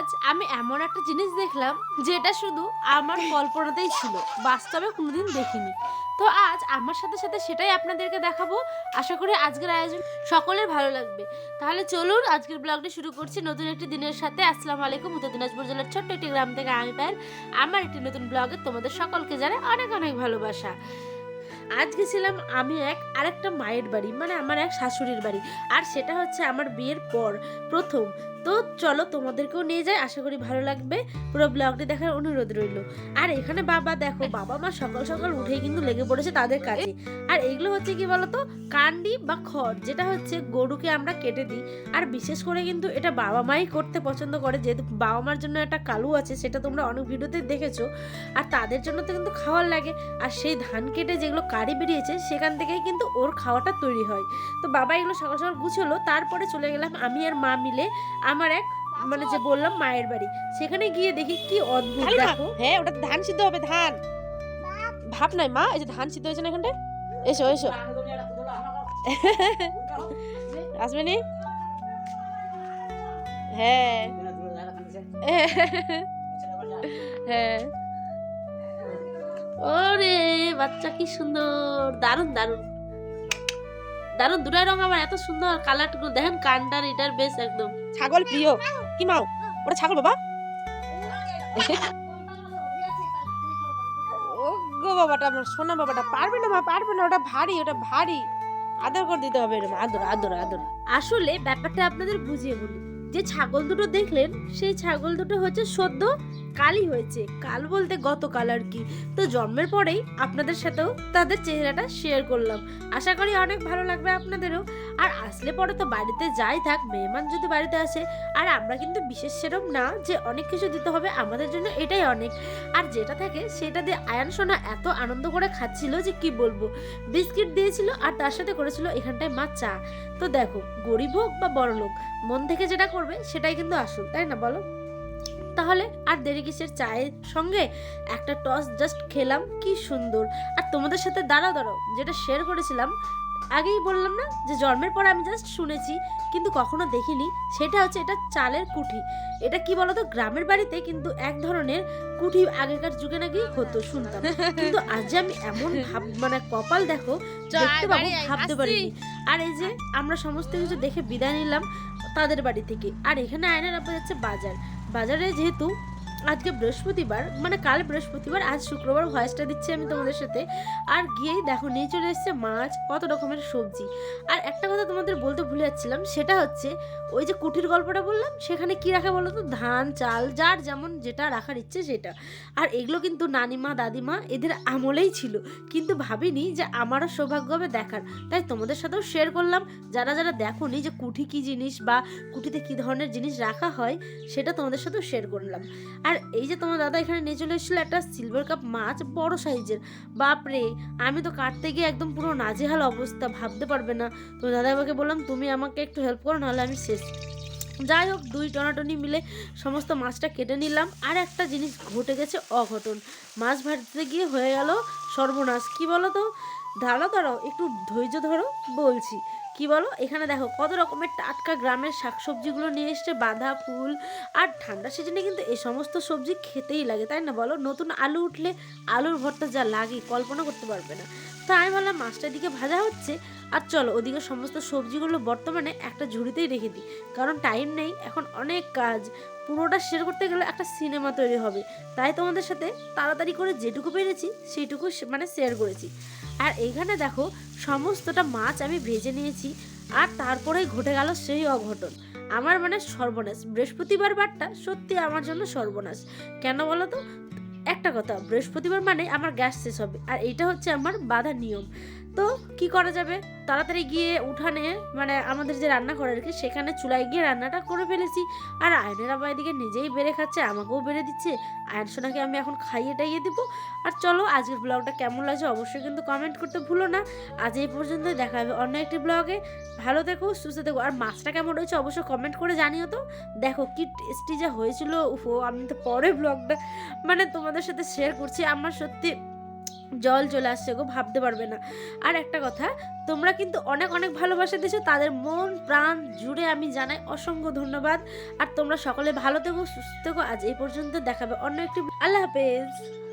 আজ আমি এমন একটা জিনিস দেখলাম যেটা শুধু আমার কল্পনাতেই ছিল, বাস্তবে কোনোদিন দেখিনি। তো আজ আমার সাথে সাথে সেটাই আপনাদেরকে দেখাবো। আশা করি আজকের আয়োজন সকলের ভালো লাগবে। তাহলে চলুন আজকের ব্লগটি শুরু করছি নতুন একটি দিনের সাথে। আসসালামু আলাইকুম। উত্তর দিনাজপুর জেলার ছোট্ট একটি গ্রাম থেকে আমি পায়েল। আমার একটি নতুন ব্লগে তোমাদের সকলকে জানাই অনেক অনেক ভালোবাসা। আজ গেছিলাম আমি আরেকটা মায়ের বাড়ি, মানে আমার এক শাশুড়ির বাড়ি, আর সেটা হচ্ছে আমার বিয়ের পর প্রথম। তো চলো তোমাদেরকেও নিয়ে যাই, আশা করি ভালো লাগবে। পুরো ব্লগটি দেখার অনুরোধ রইল। আর এখানে বাবা দেখো, বাবা মা সকাল সকাল উঠেই কিন্তু লেগে পড়েছে তাদের কাজে। আর এগুলো হচ্ছে কি বলতো, কান্ডি বা খড়, যেটা হচ্ছে গরুকে আমরা কেটে দিই। আর বিশেষ করে কিন্তু এটা বাবা মাই করতে পছন্দ করে, যেহেতু বাবা মার জন্য একটা কালু আছে, সেটা তোমরা অনেক ভিডিওতে দেখেছো। আর তাদের জন্য তো কিন্তু খাওয়ার লাগে। আর সেই ধান কেটে যেগুলো কাড়ি বেরিয়েছে সেখান থেকেই কিন্তু ওর খাওয়াটা তৈরি হয়। তো বাবা এগুলো সকাল সকাল গুছলো, তারপরে চলে গেলাম আমি আর মা মিলে আমার এক, মানে যে বললাম মায়ের বাড়ি। সেখানে গিয়ে দেখি কি অদ্ভুত, দেখো। হ্যাঁ, ওটা ধান সিদ্ধ হবে, ধান ভাব নাই মা, এই যে ধান সিদ্ধ হয়েছে না এখানটা। এসো এসো আসবে নি। হ্যাঁ হ্যাঁ, ওরে বাচ্চা কি সুন্দর, দারুন দারুন দারুন। দুটাই রং আমার এত সুন্দর, কালারগুলো দেখেন, কান্ডার এটার বেশ একদম। ছাগল প্রিয় কি মাও, ওটা ছাগল বাবা। ও গো, বাবাটা আমার সোনা বাবাটা পারবে না মা, পারবে না, ওটা ভারী, ওটা ভারী, আদর করে দিতে হবে এরকম, আদর আদর আদর। আসলে ব্যাপারটা আপনাদের বুঝিয়ে বলি, যে ছাগল দুটো দেখলেন, সেই ছাগল দুটো হচ্ছে সদ্য কালই হয়েছে, কাল বলতে গতকাল আর কি। তো জন্মের পরেই আপনাদের সাথেও তাদের চেহারাটা শেয়ার করলাম। আশা করি অনেক ভালো লাগবে আপনাদেরও। আর আসলে পরে তো বাড়িতে যাই থাক, মেহমান যদি বাড়িতে আসে, আর আমরা কিন্তু বিশেষ সেরম না যে অনেক কিছু দিতে হবে, আমাদের জন্য এটাই অনেক। আর যেটা থাকে সেটা দিয়ে আয়ান সোনা এত আনন্দ করে খাচ্ছিল যে কি বলবো। বিস্কিট দিয়েছিল আর তার সাথে করেছিল এখানটায় মা চা। তো দেখো, গরিব হোক বা বড় লোক, মন থেকে যেটা করবে সেটাই কিন্তু আসল, তাই না বলো? তাহলে আর দেরি কিসের, চায়ের সঙ্গে একটা টস জাস্ট খেলাম, কি সুন্দর। আর তোমাদের সাথে দাঁড়াও দাঁড়াও, যেটা শেয়ার করেছিলাম আগেই বললাম না, যে জন্মের পর আমি জাস্ট শুনেছি কিন্তু কখনো দেখিনি, সেটা হচ্ছে এটা চালের কুঠি। এটা কি বলতো, গ্রামের বাড়িতে কিন্তু এক ধরনের কুঠি আগেকার যুগে নাকি হতো, শুনতাম। কিন্তু আজ যে আমি এমন মানে কপাল দেখো দেখতে পাবো, ভাবতে পারিনি। আর এই যে আমরা সমস্ত কিছু দেখে বিদায় নিলাম তাদের বাড়ি থেকে। আর এখানে আয়নার আব্বা যাচ্ছে বাজার। বাজারে যেহেতু আজকে বৃহস্পতিবার, মানে কাল বৃহস্পতিবার, আজ শুক্রবার ভয়েসটা দিচ্ছি আমি তোমাদের সাথে। আর গিয়েই দেখো নিয়ে চলে এসেছে মাছ, কত রকমের সবজি। আর একটা কথা তোমাদের বলতে ভুলে যাচ্ছিলাম, সেটা হচ্ছে ওই যে কুঠির গল্পটা বললাম, সেখানে কি রাখা বলো তো, ধান চাল, যার যেমন যেটা রাখার ইচ্ছে সেটা। আর এগুলো কিন্তু নানিমা দাদিমা এদের আমলেই ছিল, কিন্তু ভাবিনি যে আমারও সৌভাগ্য হবে দেখার, তাই তোমাদের সাথেও শেয়ার করলাম। যারা যারা দেখোনি যে কুঠি কি জিনিস বা কুঠিতে কি ধরনের জিনিস রাখা হয়, সেটা তোমাদের সাথেও শেয়ার করলাম। আর এই যে তোমার দাদা এখানে নিয়ে চলে এসেছিল একটা সিলভার কাপ মাছ, বড় সাইজের। বাপরে, আমি তো কাটতে গিয়ে একদম পুরো নাজেহাল অবস্থা, ভাবতে পারবে না। তো দাদা আমাকে বললাম, তুমি আমাকে একটু হেল্প করো, নাহলে আমি শেষ। যাই হোক, দুই টনাটনি মিলে সমস্ত মাছটা কেটে নিলাম। আর একটা জিনিস ঘটে গেছে অঘটন, মাছ ভাজতে গিয়ে হয়ে গেল সর্বনাশ। কি বলো তো, দাঁড়াও দাঁড়াও একটু ধৈর্য ধরো, বলছি। কি বলো, এখানে দেখো কত রকমের টাটকা গ্রামের শাকসবজিগুলো নিয়ে এসছে, বাঁধা ফুল। আর ঠান্ডা সিজনে কিন্তু এই সমস্ত সবজি খেতেই লাগে, তাই না বলো? নতুন আলু উঠলে আলুর ভর্তা যা লাগে কল্পনা করতে পারবে না। তো আমি ভাবলাম মাছটার দিকে ভাজা হচ্ছে, আর চলো ওদিকে সমস্ত সবজিগুলো বর্তমানে একটা ঝুড়িতেই রেখে দিই, কারণ টাইম নেই এখন, অনেক কাজ। পুরোটা শেয়ার করতে গেলে একটা সিনেমা তৈরি হবে, তাই তোমাদের সাথে তাড়াতাড়ি করে যেটুকু পেরেছি সেইটুকু মানে শেয়ার করেছি। আর এইখানে দেখো সমস্তটা মাছ আমি ভেজে নিয়েছি। আর তারপরেই ঘটে গেল সেই অঘটন, আমার মানে সর্বনাশ। বৃহস্পতিবার বারটা সত্যি আমার জন্য সর্বনাশ। কেন বলো তো, একটা কথা, বৃহস্পতিবার মানে আমার গ্যাস শেষ হবে, আর এইটা হচ্ছে আমার বাঁধা নিয়ম। তো কি করা যাবে, তাড়াতাড়ি গিয়ে উঠানে, মানে আমাদের যে রান্না করে আর কি, সেখানে চুলায় গিয়ে রান্নাটা করে ফেলেছি। আর আয়নের আবার এদিকে নিজেই বেড়ে খাচ্ছে, আমাকেও বেড়ে দিচ্ছে। আয়ন সোনাকে আমি এখন খাইয়ে টাইয়ে দেবো। আর চলো, আজকের ব্লগটা কেমন লাগছে অবশ্যই কিন্তু কমেন্ট করতে ভুলো না। আজ এই পর্যন্ত, দেখা হবে অন্য একটি ব্লগে। ভালো থেকো, সুস্থ থেকো। আর মাছটা কেমন হয়েছে অবশ্যই কমেন্ট করে জানিও তো। দেখো কি টেস্টি যা হয়েছিল, উফো, আমি তো পরে ব্লগটা মানে তোমাদের সাথে শেয়ার করছি। আমার সত্যি জল চলে আসছে গো, ভাবতে পারবে না। আর একটা কথা, তোমরা কিন্তু অনেক অনেক ভালোবাসা দিয়েছো, তাদের মন প্রাণ জুড়ে আমি জানাই অসংখ্য ধন্যবাদ। আর তোমরা সকলে ভালো থেকো, সুস্থ থেকো। আজ এই পর্যন্ত, দেখাবে অন্য একটি। আল্লাহ হাফেজ।